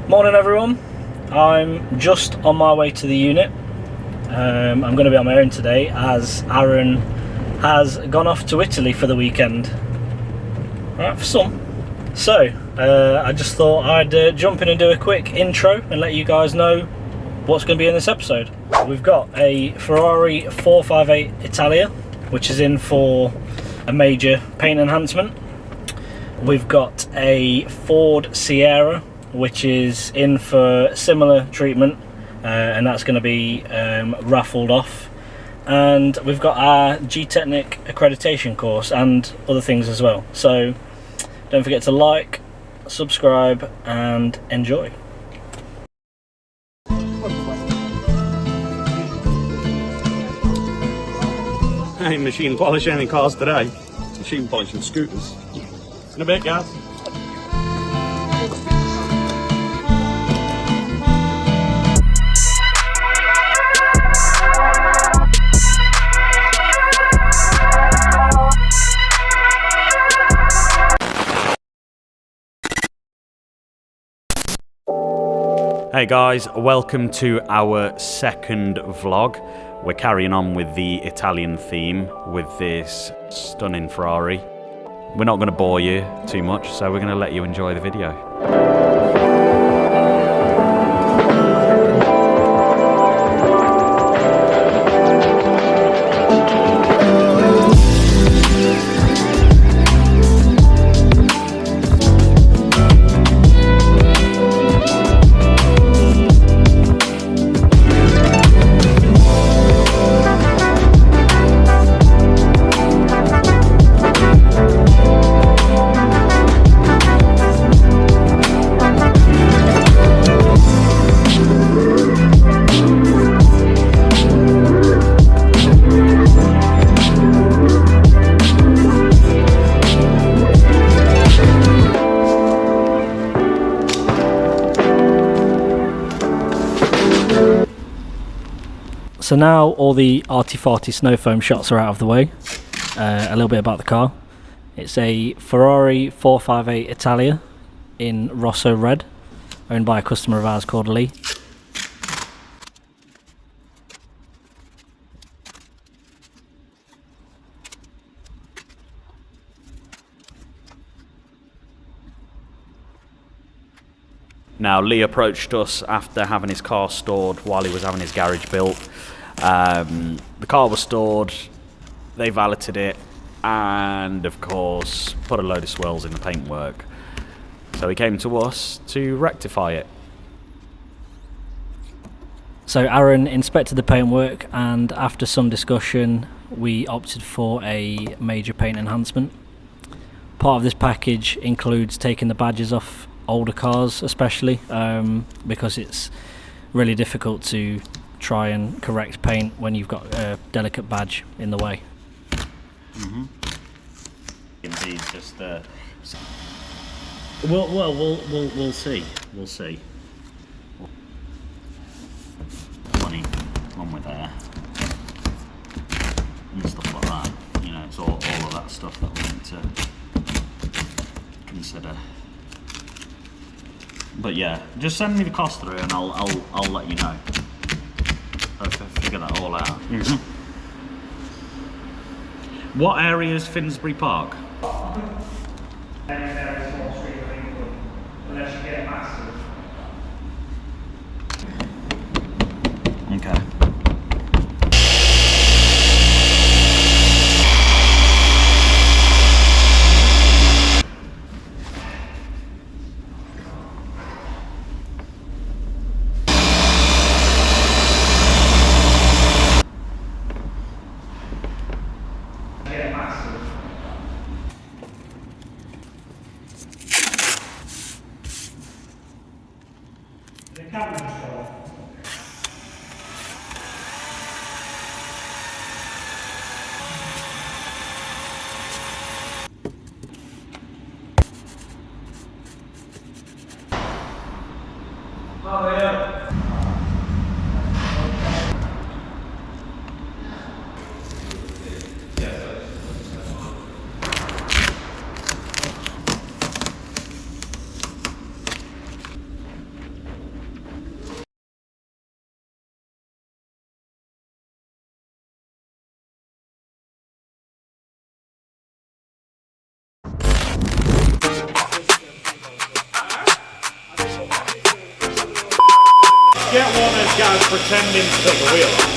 Morning everyone, I'm just on my way to the unit. I'm going to be on my own today as Aaron has gone off to Italy for the weekend. Right, for some. So, I just thought I'd jump in and do a quick intro and let you guys know what's going to be in this episode. We've got a Ferrari 458 Italia, which is in for a major paint enhancement. We've got a Ford Sierra, which is in for similar treatment, and that's going to be raffled off. And we've got our Gtechniq accreditation course and other things as well. So don't forget to like, subscribe and enjoy. I ain't machine polishing any cars today. Machine polishing scooters. In a bit, guys. Hey guys, welcome to our second vlog. We're carrying on with the Italian theme with this stunning Ferrari. We're not going to bore you too much, so we're going to let you enjoy the video. So now all the arty-farty snow foam shots are out of the way. A little bit about the car. It's a Ferrari 458 Italia in Rosso red, owned by a customer of ours called Lee. Now, Lee approached us after having his car stored while he was having his garage built. The car was stored, they valeted it, and of course put a load of swirls in the paintwork. So he came to us to rectify it. So Aaron inspected the paintwork, and after some discussion we opted for a major paint enhancement. Part of this package includes taking the badges off older cars, especially because it's really difficult to try and correct paint when you've got a delicate badge in the way. Indeed, just we'll see. We'll see. Money on with there and stuff like that. You know, it's all of that stuff that we need to consider. But yeah, just send me the cost through and I'll let you know. Okay, figure that all out. What area is Finsbury Park? Okay. Oh yeah. get one of guys pretending to take the wheel off.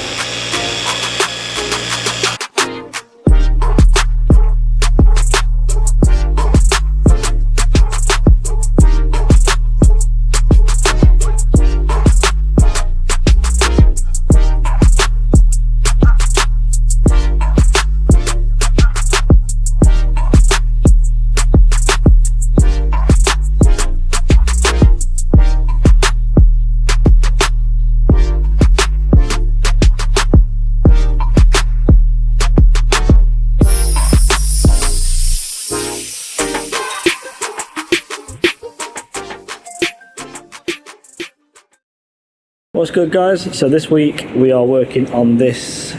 What's good, guys? So this week we are working on this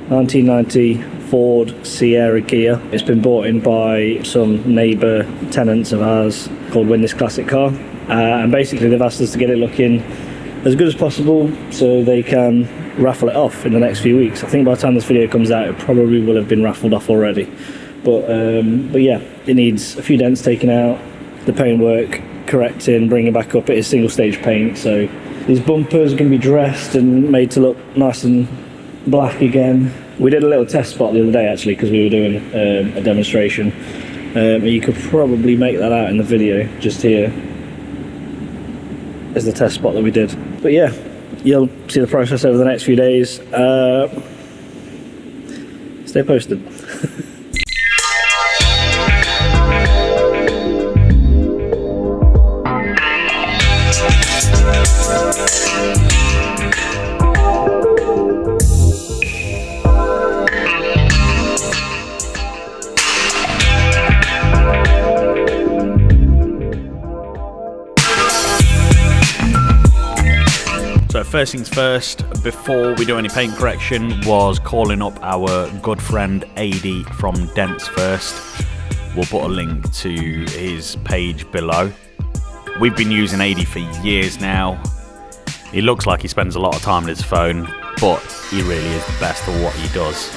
1990 Ford Sierra Kia. It's been bought in by some neighbour tenants of ours called Win This Classic Car, and basically they've asked us to get it looking as good as possible so they can raffle it off in the next few weeks. I think by the time this video comes out it probably will have been raffled off already, but yeah, it needs a few dents taken out, the paintwork correcting, bringing back up. It is single stage paint, so these bumpers are going to be dressed and made to look nice and black again. We did a little test spot the other day actually because we were doing a demonstration. You could probably make that out in the video. Just here is the test spot that we did. But yeah, you'll see the process over the next few days. Stay posted. So first things first, before we do any paint correction, was calling up our good friend AD from Dents First. We'll put a link to his page below. We've been using AD for years now. He looks like he spends a lot of time on his phone, but he really is the best at what he does.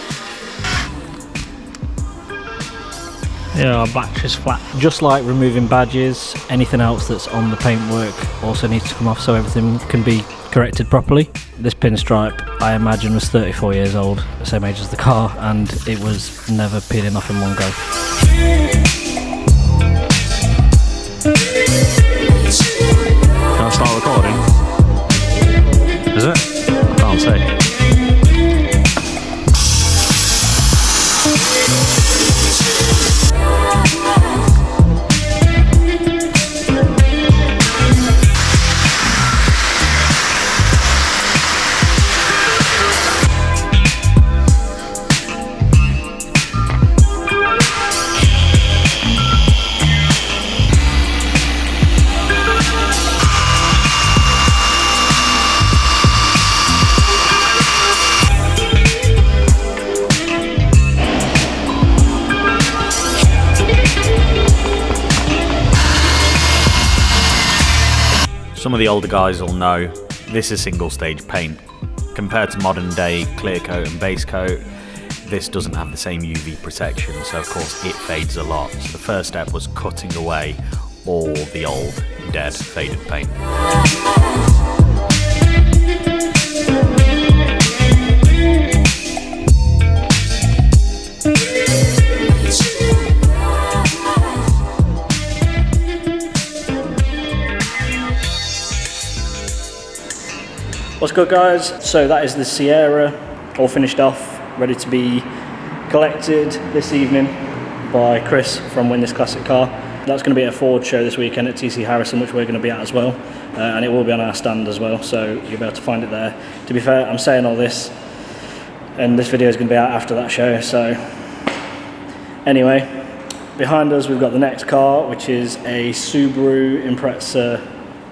Yeah, our batch is flat. Just like removing badges, anything else that's on the paintwork also needs to come off so everything can be corrected properly. This pinstripe, I imagine, was 34 years old, the same age as the car, and it was never peeling off in one go. Can I start recording? Is it? I can't say. Some of the older guys will know this is single stage paint. Compared to modern day clear coat and base coat, this doesn't have the same UV protection, so of course it fades a lot. So the first step was cutting away all the old, dead, faded paint. What's good, guys? So that is the Sierra, all finished off, ready to be collected this evening by Chris from Win This Classic Car. That's going to be at a Ford show this weekend at TC Harrison, which we're going to be at as well, and it will be on our stand as well, so you'll be able to find it there. To be fair, I'm saying all this, and this video is going to be out after that show, so anyway, behind us we've got the next car, which is a Subaru Impreza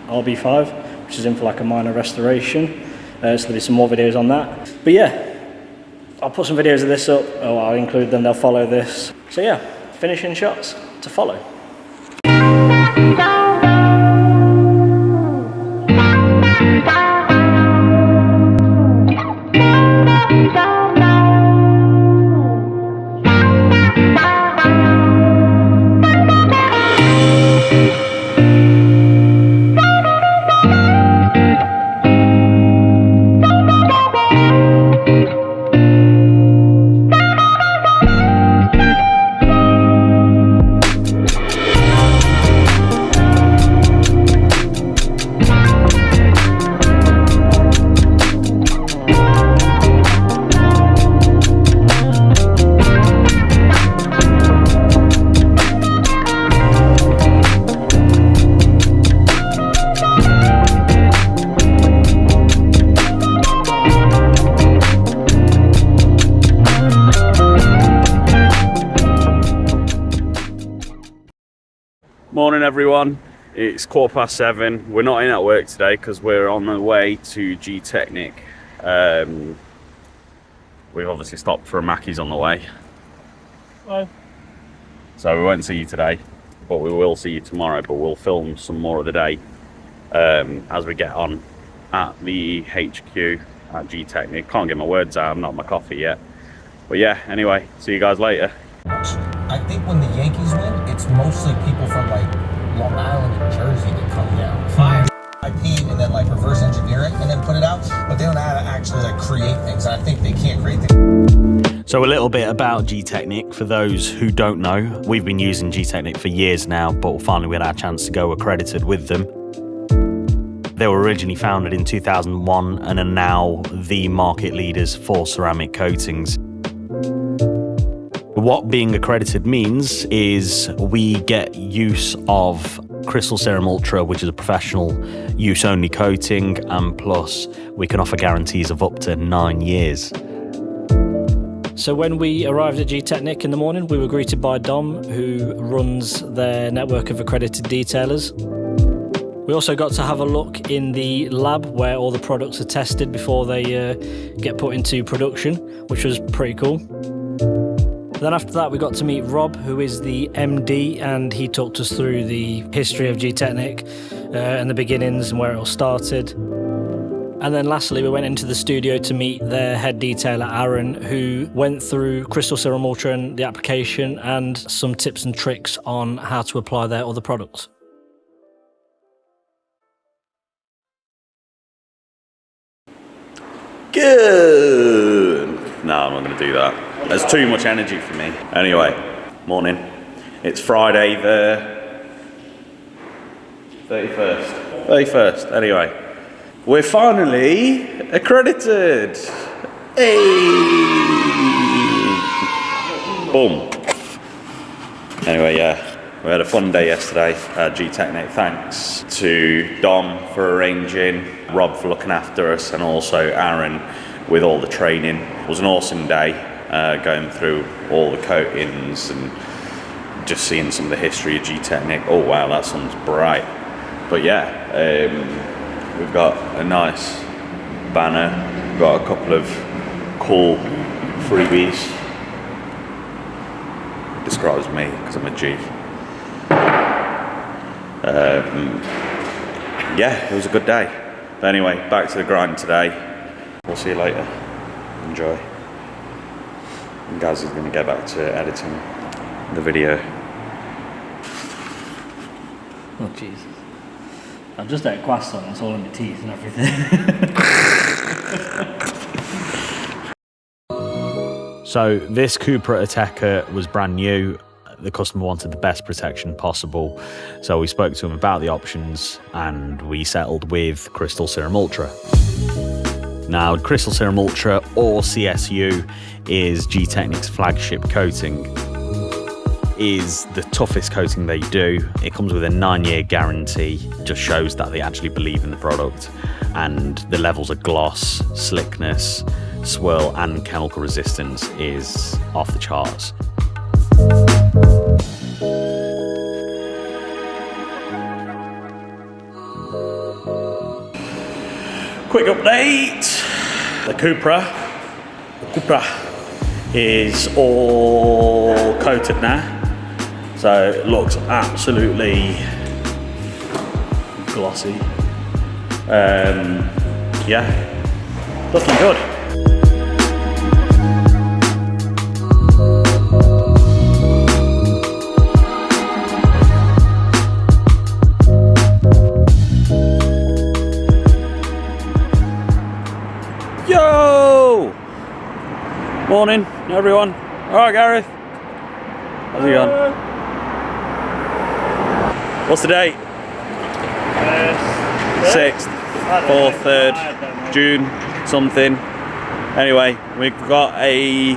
RB5, which is in for like a minor restoration, so there'll be some more videos on that. But yeah, I'll put some videos of this up, or I'll include them, they'll follow this. So yeah, finishing shots to follow. Morning everyone. It's 7:15. We're not in at work today because we're on the way to Gtechniq. We've obviously stopped for a Mackey's on the way. Hello. So we won't see you today, but we will see you tomorrow. But we'll film some more of the day as we get on at the HQ at Gtechniq. Can't get my words out, I'm not my coffee yet. But yeah, anyway, see you guys later. I think when the Yankees win, it's mostly people from like Long Island and Jersey that come down. Fire IP and then like reverse engineer it and then put it out, but they don't know how to actually like create things. And I think they can't create things. So a little bit about Gtechniq for those who don't know. We've been using Gtechniq for years now, but finally we had our chance to go accredited with them. They were originally founded in 2001 and are now the market leaders for ceramic coatings. What being accredited means is we get use of Crystal Serum Ultra, which is a professional use only coating, and plus we can offer guarantees of up to 9 years. So when we arrived at Gtechniq in the morning, we were greeted by Dom, who runs their network of accredited detailers. We also got to have a look in the lab where all the products are tested before they get put into production, which was pretty cool. Then after that we got to meet Rob, who is the MD, and he talked us through the history of Gtechniq and the beginnings and where it all started. And then lastly we went into the studio to meet their head detailer Aaron, who went through Crystal Serum Ultra and the application and some tips and tricks on how to apply their other products. Good. No, I'm not going to do that. There's too much energy for me. Anyway, morning. It's Friday the 31st. 31st. Anyway, we're finally accredited. Hey. Boom. Anyway, yeah. We had a fun day yesterday at Gtechniq. Thanks to Dom for arranging, Rob for looking after us, and also Aaron with all the training. It was an awesome day, going through all the coatings and just seeing some of the history of Gtechniq. Oh wow, that sun's bright. But yeah, we've got a nice banner, we've got a couple of cool freebies. It describes me because I'm a G. Yeah, it was a good day. But anyway, back to the grind today. We'll see you later. Enjoy. And Gaz is going to get back to editing the video. Oh Jesus. I'm just at croissant, it's all in my teeth and everything. So this Cupra Ateca was brand new. The customer wanted the best protection possible, so we spoke to him about the options and we settled with Crystal Serum Ultra. Now, Crystal Serum Ultra, or CSU, is Gtechniq's flagship coating. Is the toughest coating they do. It comes with a 9-year guarantee, just shows that they actually believe in the product, and the levels of gloss, slickness, swirl and chemical resistance is off the charts. Quick update. The Cupra is all coated now, so it looks absolutely glossy. Yeah, looking good. Yo! Morning, everyone. All right, Gareth. How's it going? What's the date? 6th, 4th, 3rd, June, something. Anyway, we've got a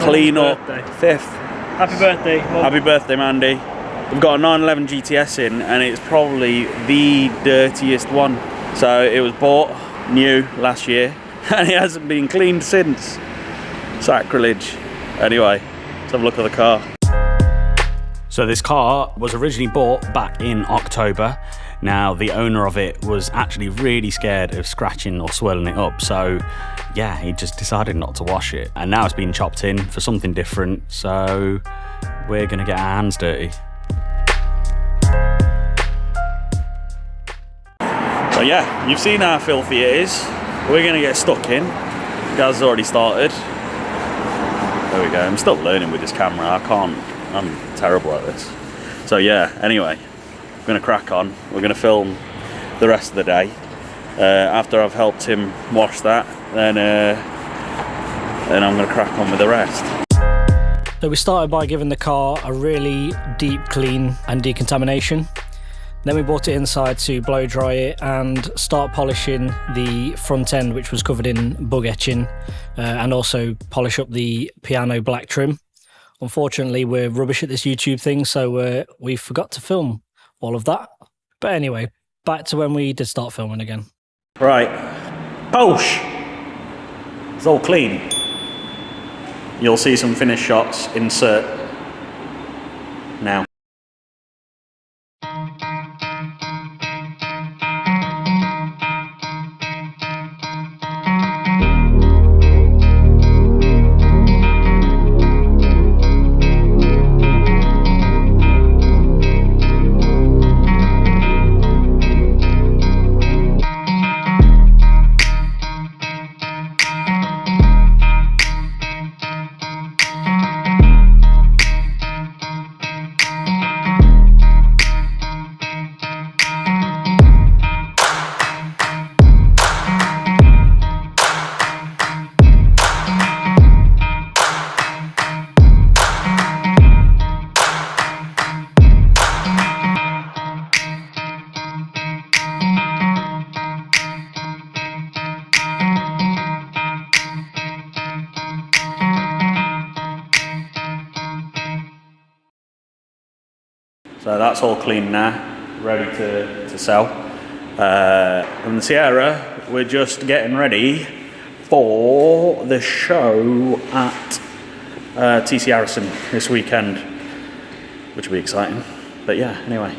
clean up 5th. Happy birthday, Mum. Happy birthday, Mandy. We've got a 911 GTS in, and it's probably the dirtiest one. So it was bought new last year, and it hasn't been cleaned since. Sacrilege. Anyway, let's have a look at the car. So this car was originally bought back in October. Now the owner of it was actually really scared of scratching or swirling it up, so yeah, he just decided not to wash it. And now it's been chopped in for something different, so we're gonna get our hands dirty. So yeah, you've seen how filthy it is. We're gonna get stuck in. Gaz has already started. There we go. I'm still learning with this camera. I'm terrible at this. So yeah, anyway, I'm gonna crack on. We're gonna film the rest of the day. After I've helped him wash that, then I'm gonna crack on with the rest. So we started by giving the car a really deep clean and decontamination. Then we brought it inside to blow dry it and start polishing the front end, which was covered in bug etching, and also polish up the piano black trim. Unfortunately, we're rubbish at this YouTube thing, so we forgot to film all of that. But anyway, back to when we did start filming again. Right, Porsche, it's all clean. You'll see some finished shots, insert now. So that's all clean now, ready to sell. From the Sierra, we're just getting ready for the show at TC Harrison this weekend, which will be exciting. But yeah, anyway,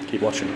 keep watching.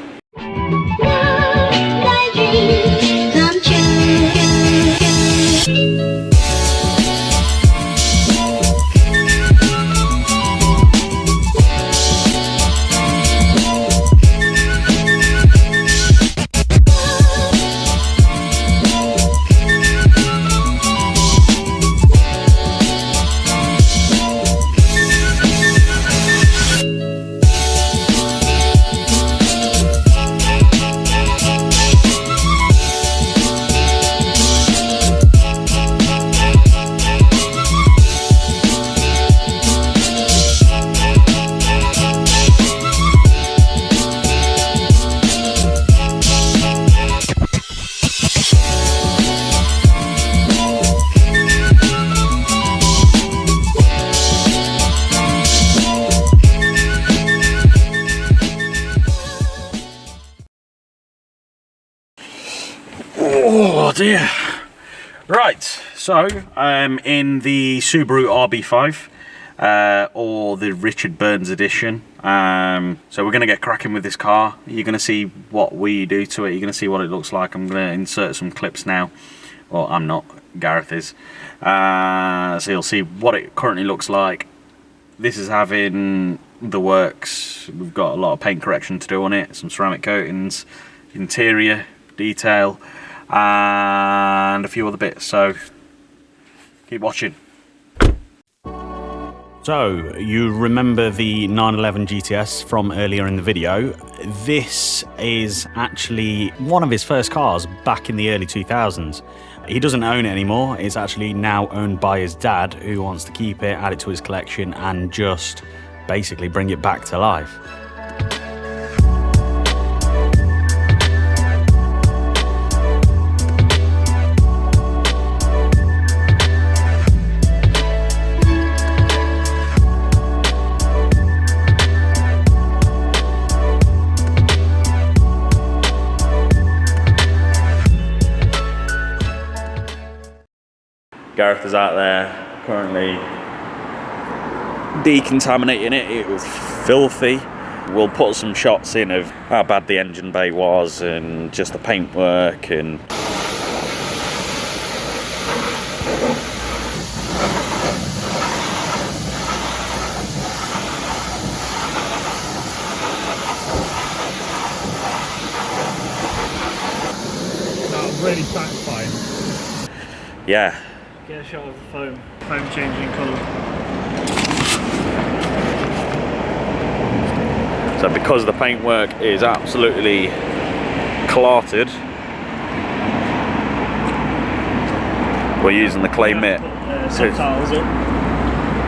Oh dear. Right, so in the Subaru RB5, or the Richard Burns edition. So we're going to get cracking with this car. You're going to see what we do to it. You're going to see what it looks like. I'm going to insert some clips now. Well, I'm not. Gareth is. So you'll see what it currently looks like. This is having the works. We've got a lot of paint correction to do on it. Some ceramic coatings, interior detail, and a few other bits. So keep watching. So, you remember the 911 GTS from earlier in the video. This is actually one of his first cars back in the early 2000s. He doesn't own it anymore. It's actually now owned by his dad, who wants to keep it, add it to his collection, and just basically bring it back to life. Gareth is out there currently decontaminating it. It was filthy. We'll put some shots in of how bad the engine bay was and just the paintwork and... Really satisfying. Yeah. Get a shot of the foam changing colour. So because the paintwork is absolutely clotted, we're using the clay mitt. Subtitles up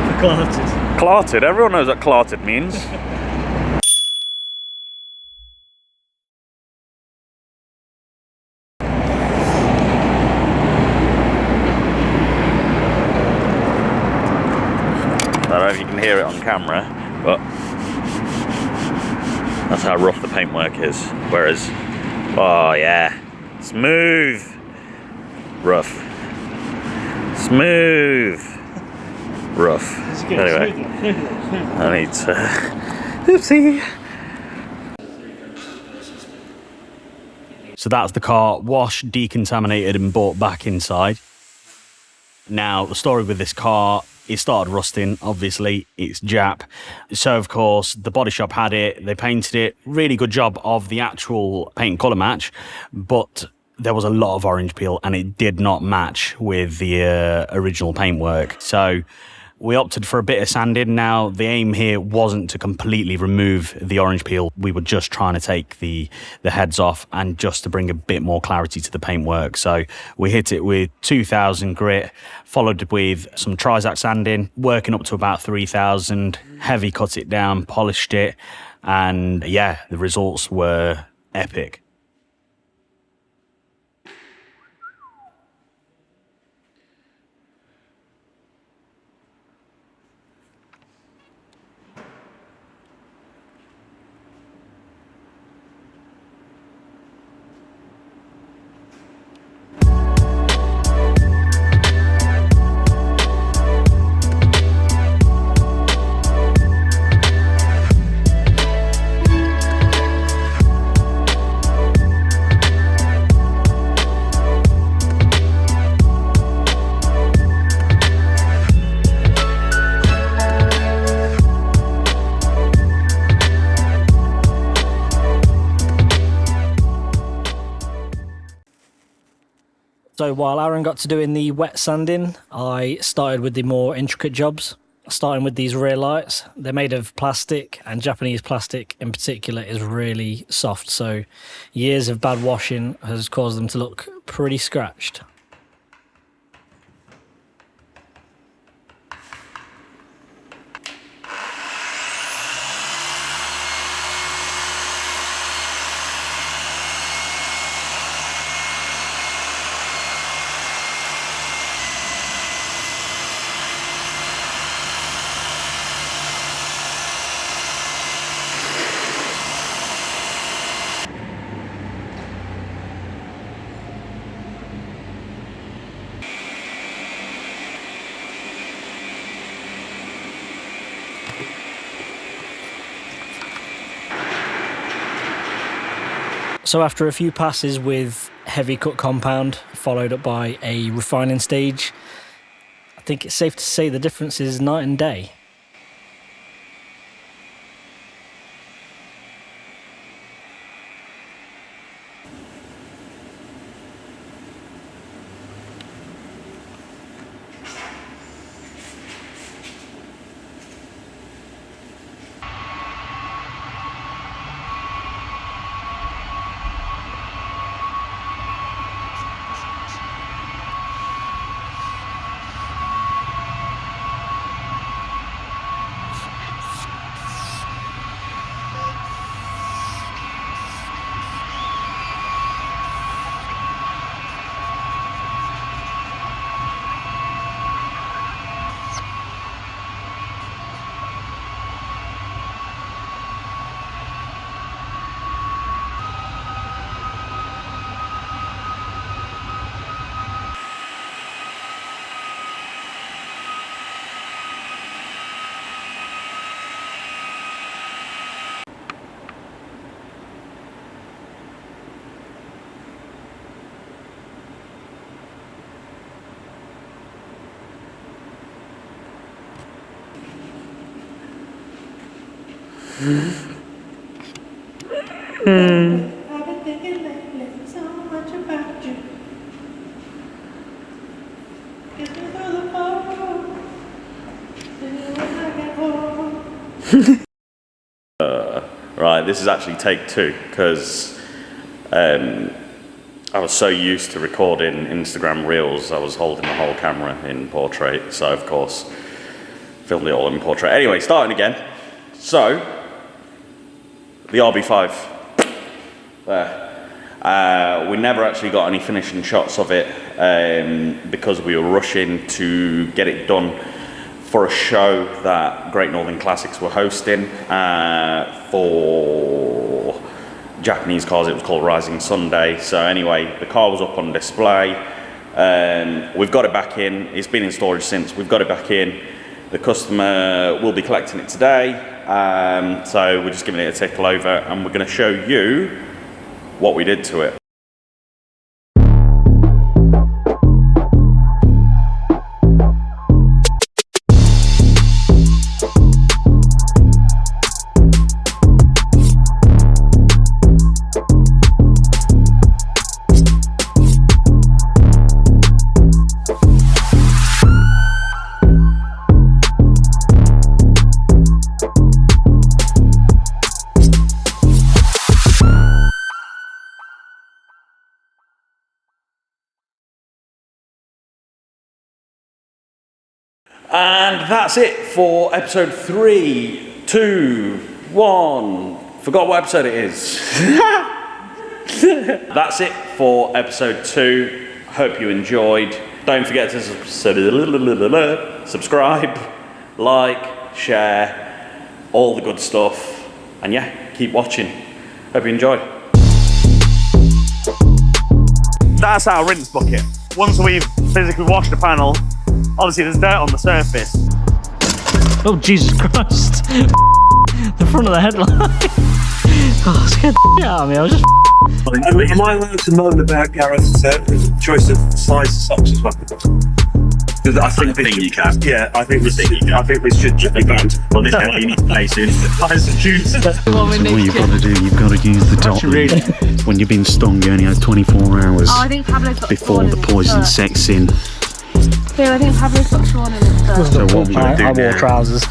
for clotted. Clotted, everyone knows what clotted means. I don't know if you can hear it on camera, but that's how rough the paintwork is. Whereas, oh yeah, smooth, rough, smooth, rough. Anyway, I need to, oopsie. So that's the car washed, decontaminated and brought back inside. Now, the story with this car, it started rusting, obviously, it's Jap. So, of course, the body shop had it, they painted it, really good job of the actual paint colour match, but there was a lot of orange peel and it did not match with the original paintwork. So we opted for a bit of sanding. Now, the aim here wasn't to completely remove the orange peel. We were just trying to take the heads off and just to bring a bit more clarity to the paintwork. So we hit it with 2000 grit, followed with some Trizac sanding, working up to about 3000, heavy cut it down, polished it, and yeah, the results were epic. So while Aaron got to doing the wet sanding, I started with the more intricate jobs, starting with these rear lights. They're made of plastic, and Japanese plastic in particular is really soft, so years of bad washing has caused them to look pretty scratched. So after a few passes with heavy cut compound, followed up by a refining stage, I think it's safe to say the difference is night and day. Right, this is actually take 2 because I was so used to recording Instagram Reels, I was holding the whole camera in portrait, so of course filmed it all in portrait. Anyway, starting again. So, the RB5 there. We never actually got any finishing shots of it because we were rushing to get it done for a show that Great Northern Classics were hosting for Japanese cars. It was called Rising Sunday. So anyway, the car was up on display. We've got it back in. It's been in storage since. We've got it back in. The customer will be collecting it today. So we're just giving it a tickle over and we're going to show you what we did to it. And that's it for episode 3, 2, 1. Forgot what episode it is. That's it for episode 2. Hope you enjoyed. Don't forget to subscribe, like, share, all the good stuff. And yeah, keep watching. Hope you enjoy. That's our rinse bucket. Once we've physically washed the panel, obviously there's dirt on the surface. Oh, Jesus Christ. The front of the headlight. Oh, scared the shit out of me. I was just Am I allowed to moan about Gareth's choice of size socks as well? Because I think you can. Yeah, I think we should just be banned. Well, this one you need to play soon. Size of shoes. So what you've got to do, you've got to use the dot. When you've been stung, you only have 24 hours I think Pablo's got before the poison sets in. Phil, I think Pablo's got Sean in his So what we're going to do I wore now trousers.